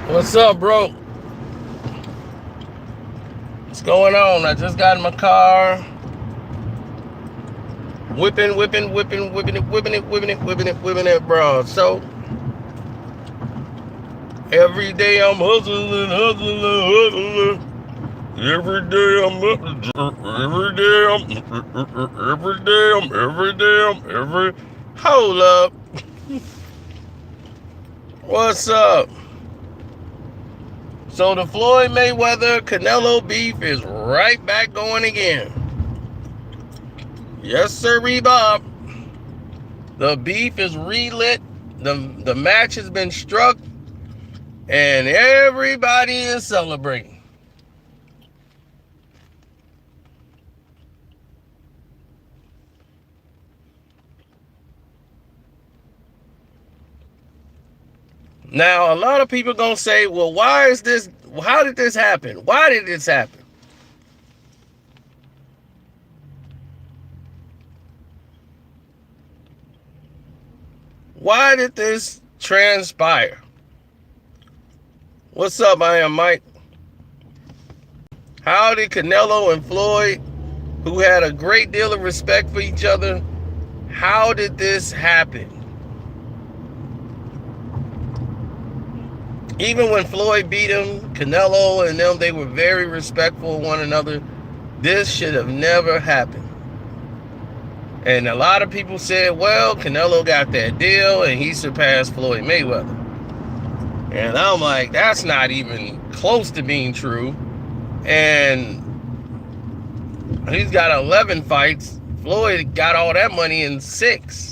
What's up, bro? What's going on? I just got in my car, whipping it, bro. So every day I'm hustling. Every day I'm. Hold up. What's up? So the Floyd Mayweather Canelo beef is right back going again. Yes, sir, Bob. The beef is relit. The match has been struck, and everybody is celebrating. Now, a lot of people gonna say, "Well, why is this? How did this happen? Why did this happen?" Why did this transpire? What's up? I am Mike. How did Canelo and Floyd, who had a great deal of respect for each other, how did this happen? Even when Floyd beat him, Canelo and them, they were very respectful of one another. This should have never happened. And a lot of people said, well, Canelo got that deal and he surpassed Floyd Mayweather. And I'm like, that's not even close to being true. And he's got 11 fights. Floyd got all that money in 6.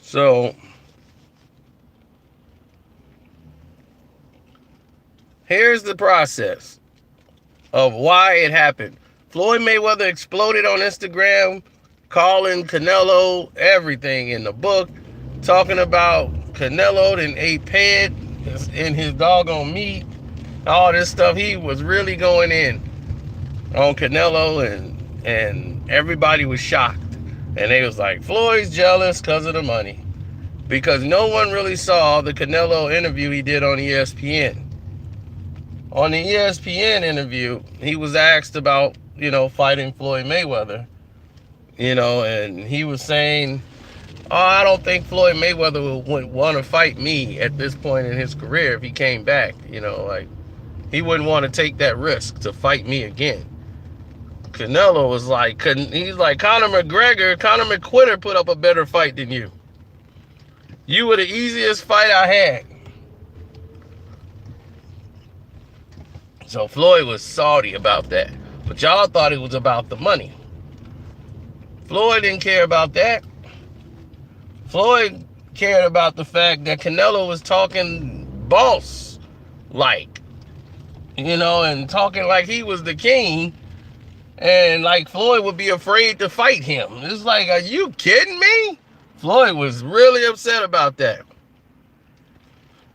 So here's the process of why it happened. Floyd Mayweather exploded on Instagram, calling Canelo everything in the book, talking about Canelo and ate ped in his doggone meat, all this stuff. He was really going in on Canelo, and everybody was shocked. And they was like, Floyd's jealous because of the money. Because no one really saw the Canelo interview he did on ESPN. On the ESPN interview, he was asked about, fighting Floyd Mayweather, and he was saying, oh, I don't think Floyd Mayweather would want to fight me at this point in his career if he came back. Like, he wouldn't want to take that risk to fight me again. Canelo was like, he's like, Conor McGregor put up a better fight than you. You were the easiest fight I had. So Floyd was salty about that. But y'all thought it was about the money. Floyd didn't care about that. Floyd cared about the fact that Canelo was talking boss-like, and talking like he was the king, and like Floyd would be afraid to fight him. It's like, are you kidding me? Floyd was really upset about that.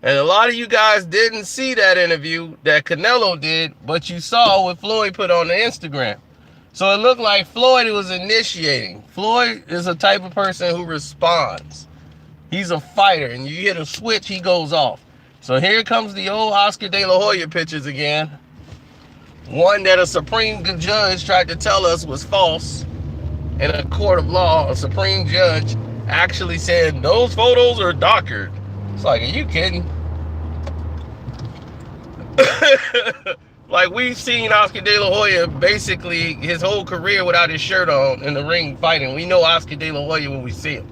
And a lot of you guys didn't see that interview that Canelo did, but you saw what Floyd put on the Instagram. So it looked like Floyd was initiating. Floyd is a type of person who responds. He's a fighter, and you hit a switch, he goes off. So here comes the old Oscar De La Hoya pictures again. One that a Supreme judge tried to tell us was false. In a court of law, a Supreme judge actually said, those photos are doctored. It's like, are you kidding? Like, we've seen Oscar De La Hoya basically his whole career without his shirt on in the ring fighting. We know Oscar De La Hoya when we see him.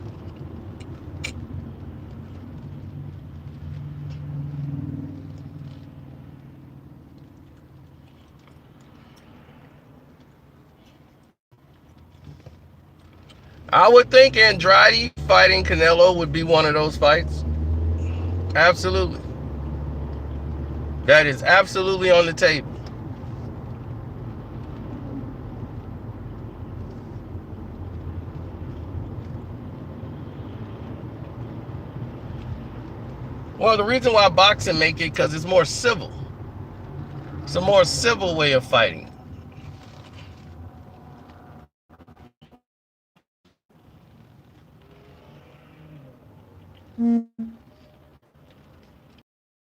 I would think Andrade fighting Canelo would be one of those fights. Absolutely. That is absolutely on the table. Well, the reason why boxing make it because it's more civil. It's a more civil way of fighting.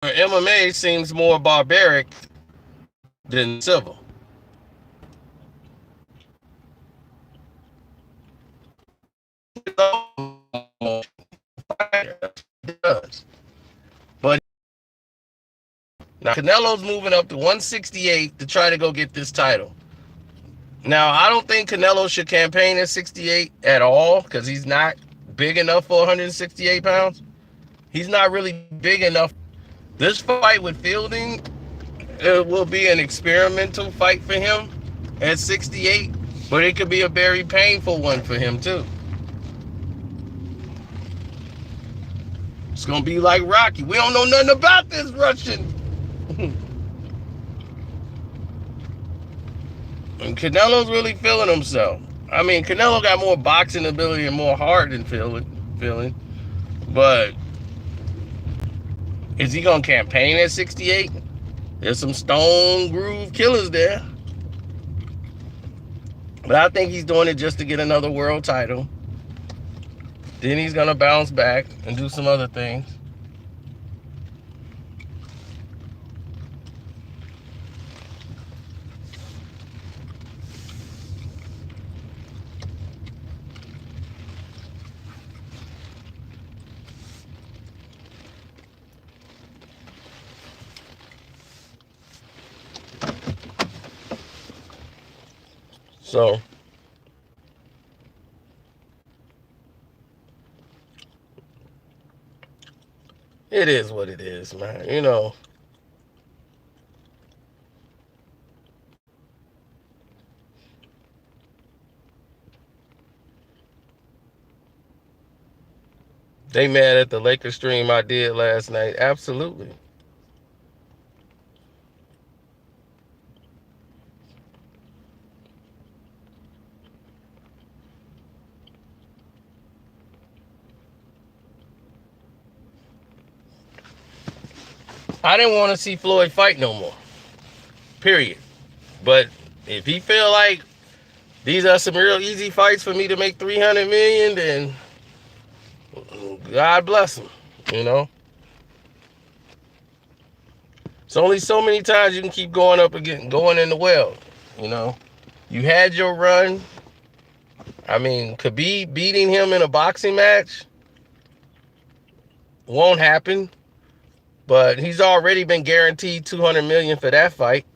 MMA seems more barbaric than civil. It does. But now Canelo's moving up to 168 to try to go get this title. Now, I don't think Canelo should campaign at 68 at all because he's not big enough for 168 pounds. He's not really big enough. This fight with Fielding, it will be an experimental fight for him at 68, but it could be a very painful one for him too. It's gonna be like Rocky. We don't know nothing about this Russian. And Canelo's really feeling himself. I mean, Canelo got more boxing ability and more heart than feeling. But is he gonna campaign at 68? There's some stone groove killers there. But I think he's doing it just to get another world title. Then he's gonna bounce back and do some other things. So it is what it is, man. You know. They mad at the Lakers stream I did last night. Absolutely. I didn't want to see Floyd fight no more. Period. But if he feel like these are some real easy fights for me to make 300 million, then God bless him, you know. It's only so many times you can keep going up again, going in the well, you know. You had your run. I mean, Khabib beating him in a boxing match won't happen, but he's already been guaranteed 200 million for that fight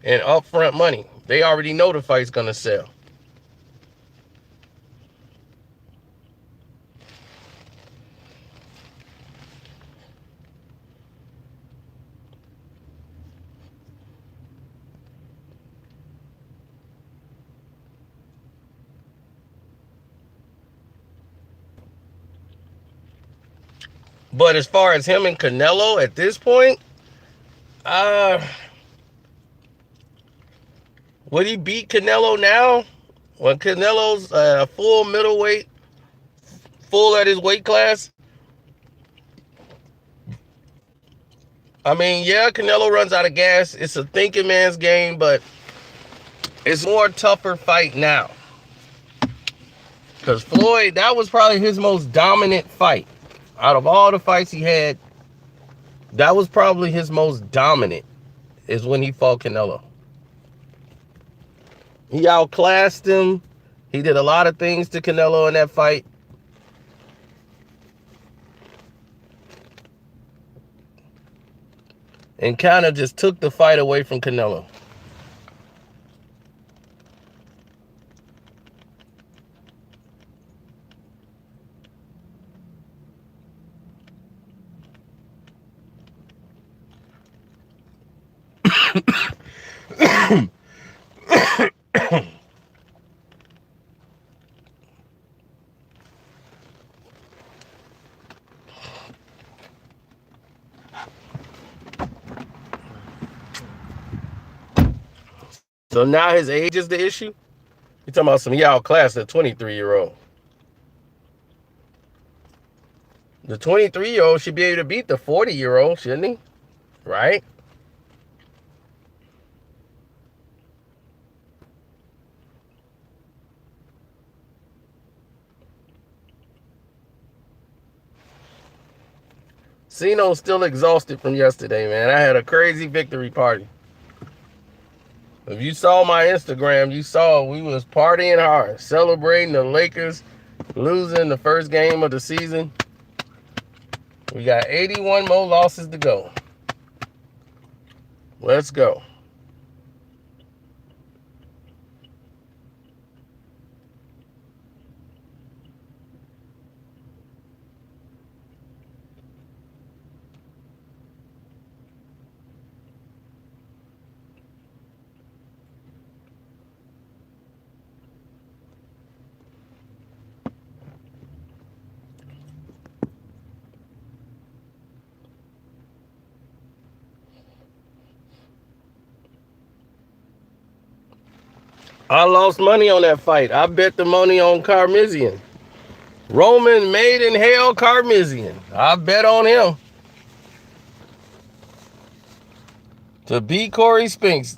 and upfront money. They already know the fight's gonna sell. But as far as him and Canelo at this point, would he beat Canelo now? When Canelo's full middleweight, full at his weight class? I mean, yeah, Canelo runs out of gas. It's a thinking man's game, but it's more tougher fight now. Because Floyd, that was probably his most dominant fight. Out of all the fights he had, that was probably his most dominant, is when he fought Canelo. He outclassed him. He did a lot of things to Canelo in that fight. And kind of just took the fight away from Canelo. So now his age is the issue? You're talking about some he outclassed a 23-year-old. The 23-year-old should be able to beat the 40-year-old, shouldn't he? Right? Ceno's still exhausted from yesterday, man. I had a crazy victory party. If you saw my Instagram, you saw we was partying hard, celebrating the Lakers losing the first game of the season. We got 81 more losses to go. Let's go. I lost money on that fight. I bet the money on Carmizian. Roman made in hell Carmizian. I bet on him to beat Corey Spinks.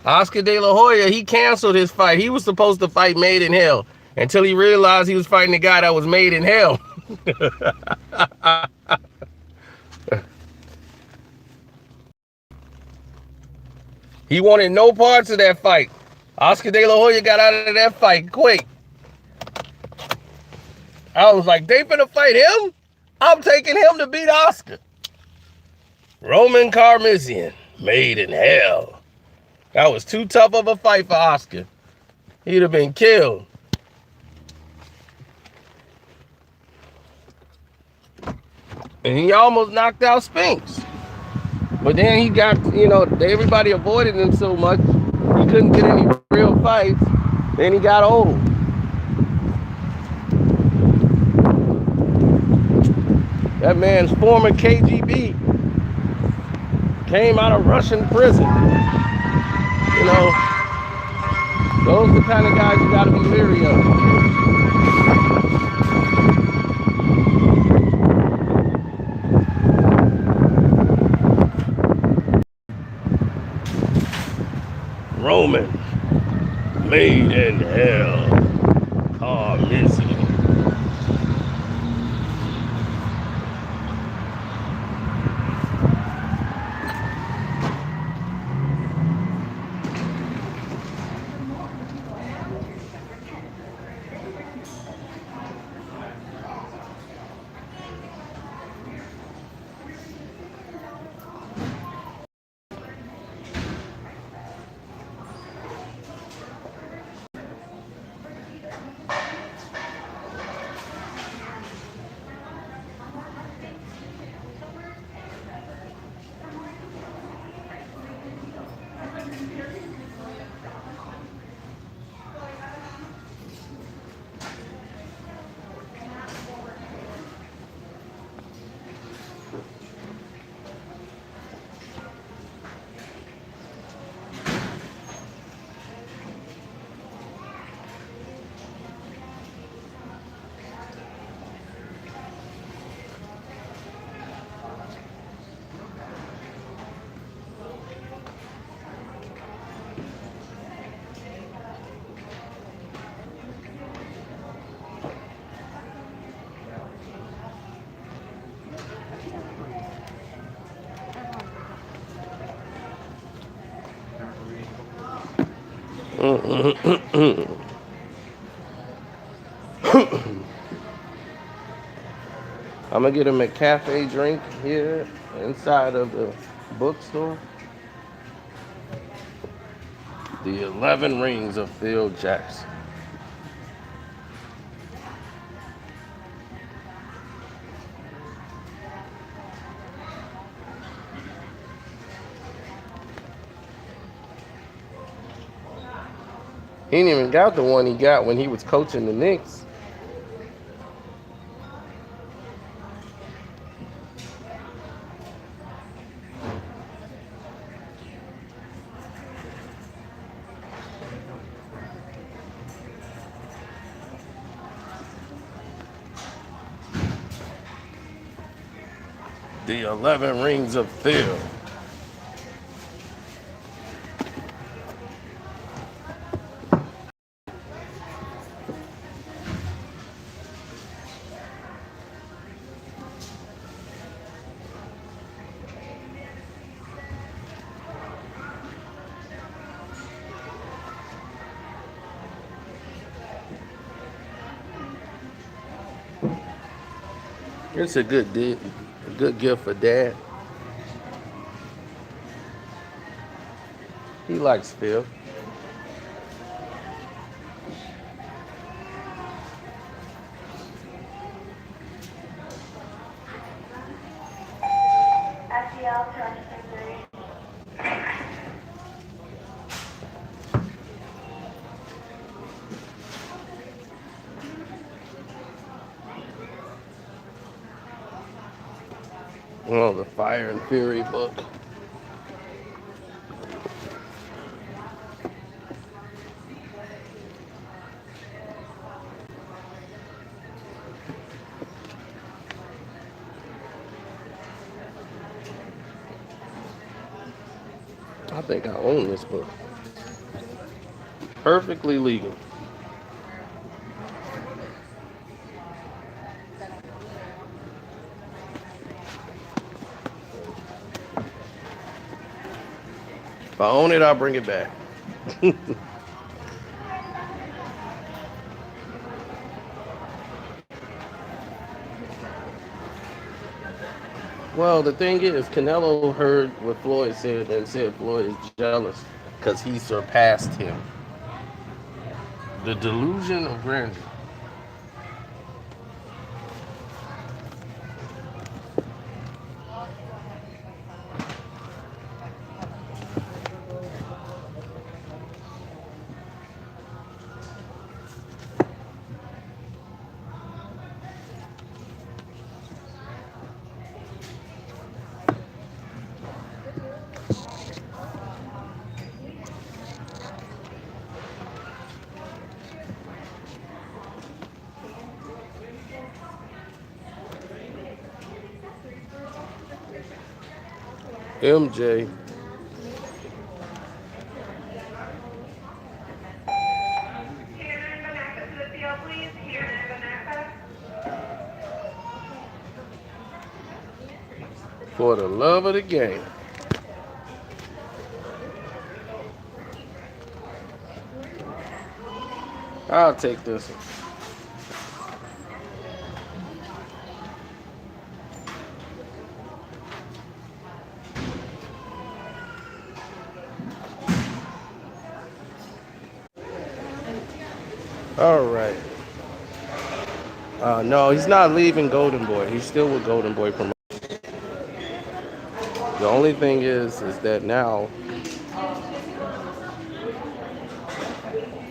Oscar De La Hoya, he canceled his fight. He was supposed to fight Made in Hell until he realized he was fighting the guy that was made in hell. He wanted no parts of that fight. Oscar De La Hoya got out of that fight quick. I was like, they finna fight him? I'm taking him to beat Oscar. Roman Carmizian, made in hell. That was too tough of a fight for Oscar. He'd have been killed. And he almost knocked out Spinks. But then he got, everybody avoided him so much, he couldn't get any real fights. Then he got old. That man's former KGB came out of Russian prison. Those are the kind of guys you gotta be leery of. Roman, made in hell. Carmizian. I'm gonna get him a cafe drink here inside of the bookstore. The 11 Rings of Phil Jackson. He didn't even got the one he got when he was coaching the Knicks. The 11 Rings of Fear. It's a good gift for Dad. He likes Phil. Oh, the Fire and Fury book. I think I own this book. Perfectly legal. If I own it, I'll bring it back. Well, the thing is, Canelo heard what Floyd said and said Floyd is jealous because he surpassed him. The delusion of grandeur. MJ. For the love of the game. I'll take this one. All right. No, he's not leaving Golden Boy. He's still with Golden Boy Promotions. The only thing is that now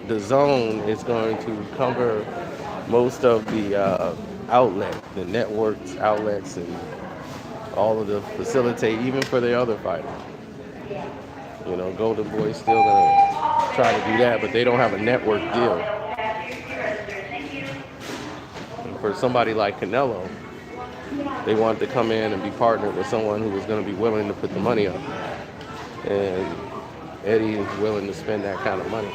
the Zone is going to cover most of the outlets, the networks, outlets, and all of the facilitate, even for the other fighters. You know, Golden Boy's still gonna try to do that, but they don't have a network deal. And for somebody like Canelo, they wanted to come in and be partnered with someone who was going to be willing to put the money up. And Eddie is willing to spend that kind of money.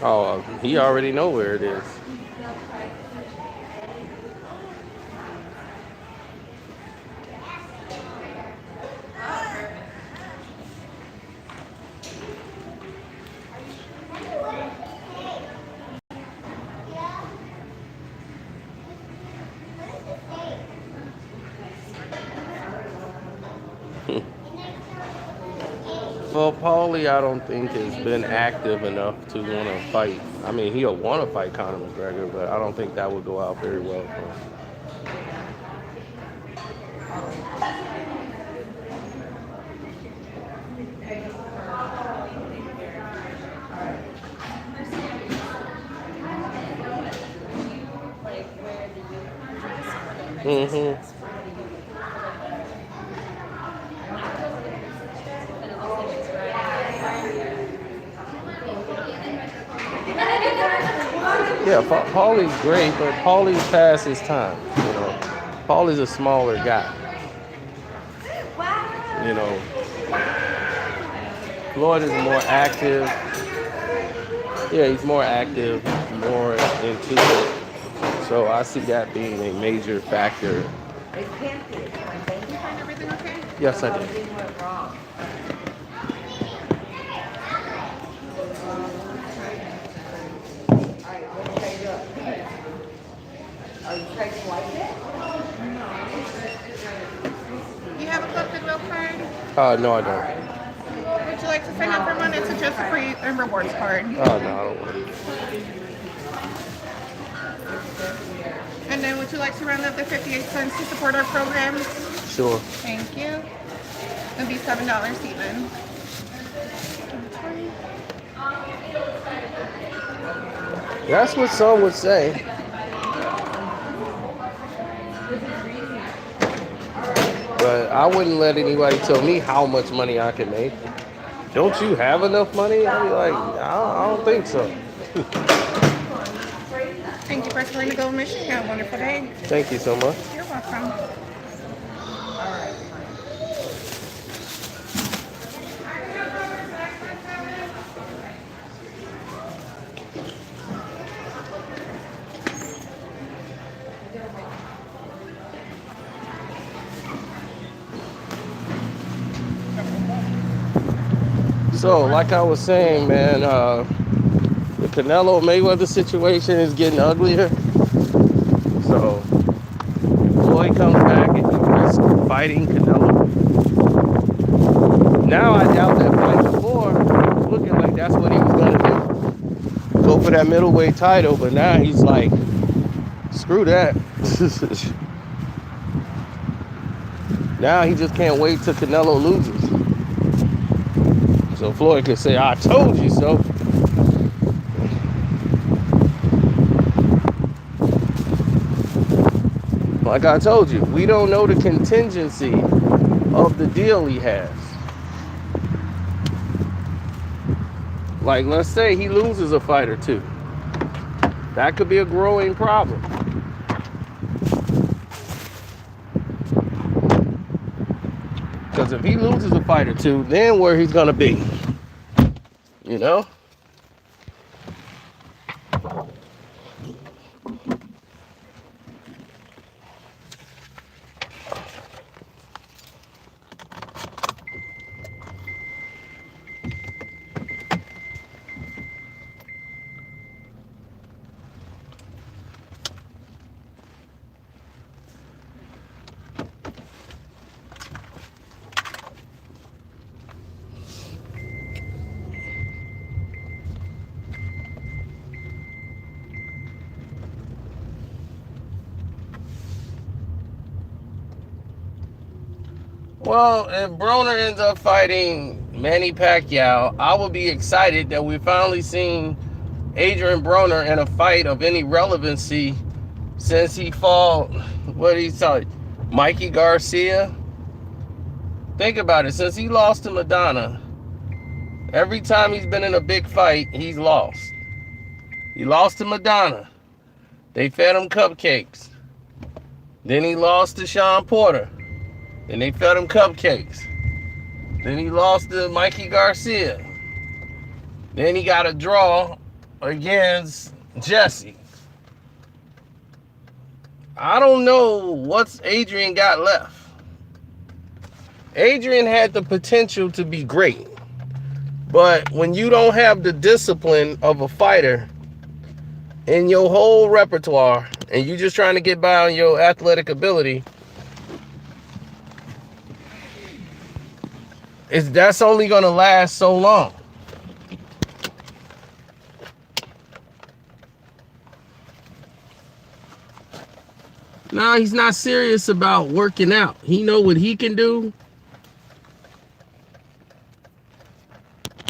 Oh, he already know where it is. Well, Paulie, I don't think has been active enough to want to fight. I mean, he'll want to fight Conor McGregor, but I don't think that would go out very well for him. Yeah, Paulie's great, but Paulie's past his time. You know, Paulie's a smaller guy. You know, Floyd is more active. Yeah, he's more active, more into it. So I see that being a major factor. Did you find everything okay? Yes, I did. You have a Club Goodwill card? No, I don't. Would you like to sign up for one? It's just a free rewards card. Oh, no, I don't want it. And then would you like to round up the 58 cents to support our programs? Sure. Thank you. It'll be $7 even. That's what some would say. But I wouldn't let anybody tell me how much money I can make. Don't you have enough money? I'd be like, I don't think so. Thank you for exploring the Gold Mission. You have a wonderful day. Thank you so much. You're welcome. So, like I was saying, man, the Canelo Mayweather situation is getting uglier. So, Floyd comes back and he risks fighting Canelo. Now, I doubt that fight before. It was looking like that's what he was going to do. Go for that middleweight title, but now he's like, screw that. Now he just can't wait till Canelo loses. So Floyd could say, I told you so. Like I told you, we don't know the contingency of the deal he has. Like, let's say he loses a fight or two. That could be a growing problem. Because if he loses a fight or two, then where he's going to be? You know? Well, if Broner ends up fighting Manny Pacquiao, I will be excited that we've finally seen Adrien Broner in a fight of any relevancy since he fought, Mikey Garcia. Think about it, since he lost to Madonna, every time he's been in a big fight, he's lost. He lost to Madonna. They fed him cupcakes. Then he lost to Sean Porter. Then they fed him cupcakes. Then he lost to Mikey Garcia. Then he got a draw against Jesse. I don't know what's Adrien got left. Adrien had the potential to be great. But when you don't have the discipline of a fighter in your whole repertoire and you're just trying to get by on your athletic ability, that's only going to last so long. No, he's not serious about working out. He know what he can do.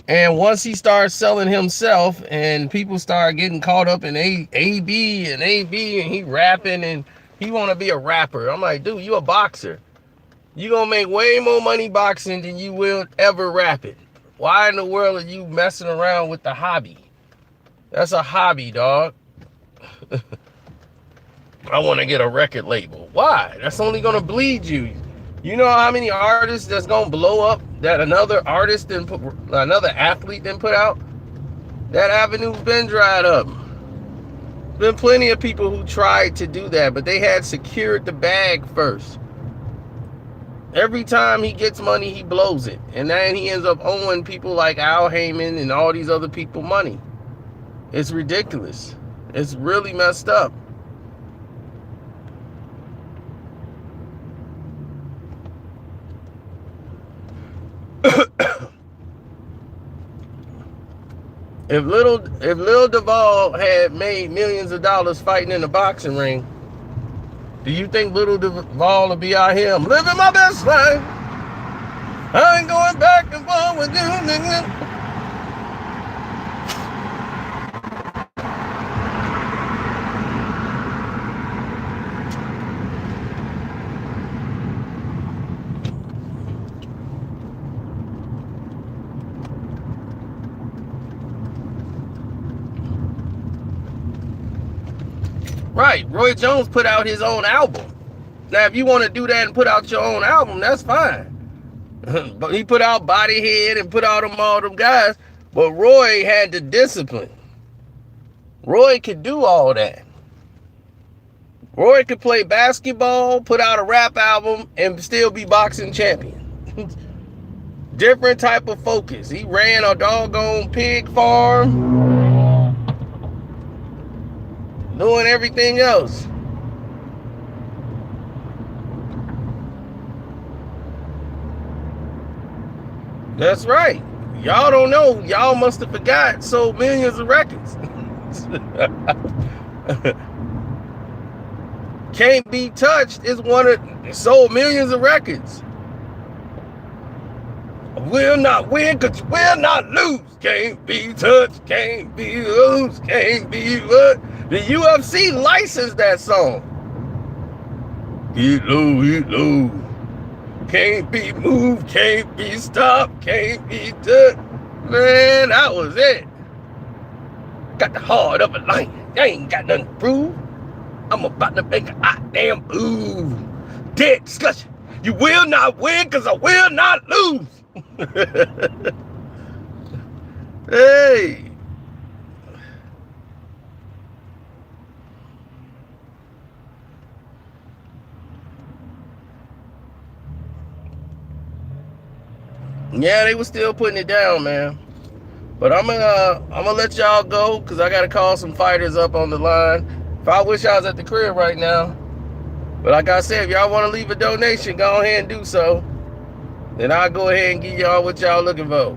And once he starts selling himself and people start getting caught up in AB and he rapping and he want to be a rapper. I'm like, dude, you a boxer. You're going to make way more money boxing than you will ever rapping. Why in the world are you messing around with the hobby? That's a hobby, dog. I want to get a record label. Why? That's only gonna bleed you. You know how many artists that's gonna blow up that another artist didn't put, another athlete didn't put out? That avenue's been dried up. Been plenty of people who tried to do that, but they had secured the bag first. Every time he gets money, he blows it. And then he ends up owing people like Al Heyman and all these other people money. It's ridiculous. It's really messed up. If Lil Duval had made millions of dollars fighting in a boxing ring, do you think Lil Duval would be out here? I'm living my best life. I ain't going back and forth with you, nigga. Right, Roy Jones put out his own album. Now, if you want to do that and put out your own album, that's fine. But he put out Bodyhead and put out all them guys. But Roy had the discipline. Roy could do all that. Roy could play basketball, put out a rap album, and still be boxing champion. Different type of focus. He ran a doggone pig farm. Doing everything else. That's right. Y'all don't know. Y'all must have forgot. Sold millions of records. Can't Be Touched is one of sold millions of records. Will not win because will not lose. Can't be touched. Can't be loose. Can't be what? The UFC licensed that song. Get low, get low. Can't be moved, can't be stopped, can't be touched. Man, that was it. Got the heart of a lion. I ain't got nothing to prove. I'm about to make a hot damn move. Dead discussion. You will not win because I will not lose. Hey. Yeah, they were still putting it down, man. But I'm gonna let y'all go because I gotta call some fighters up on the line. If I wish I was at the crib right now. But like I said, if y'all want to leave a donation, go ahead and do so. Then I'll go ahead and give y'all what y'all looking for.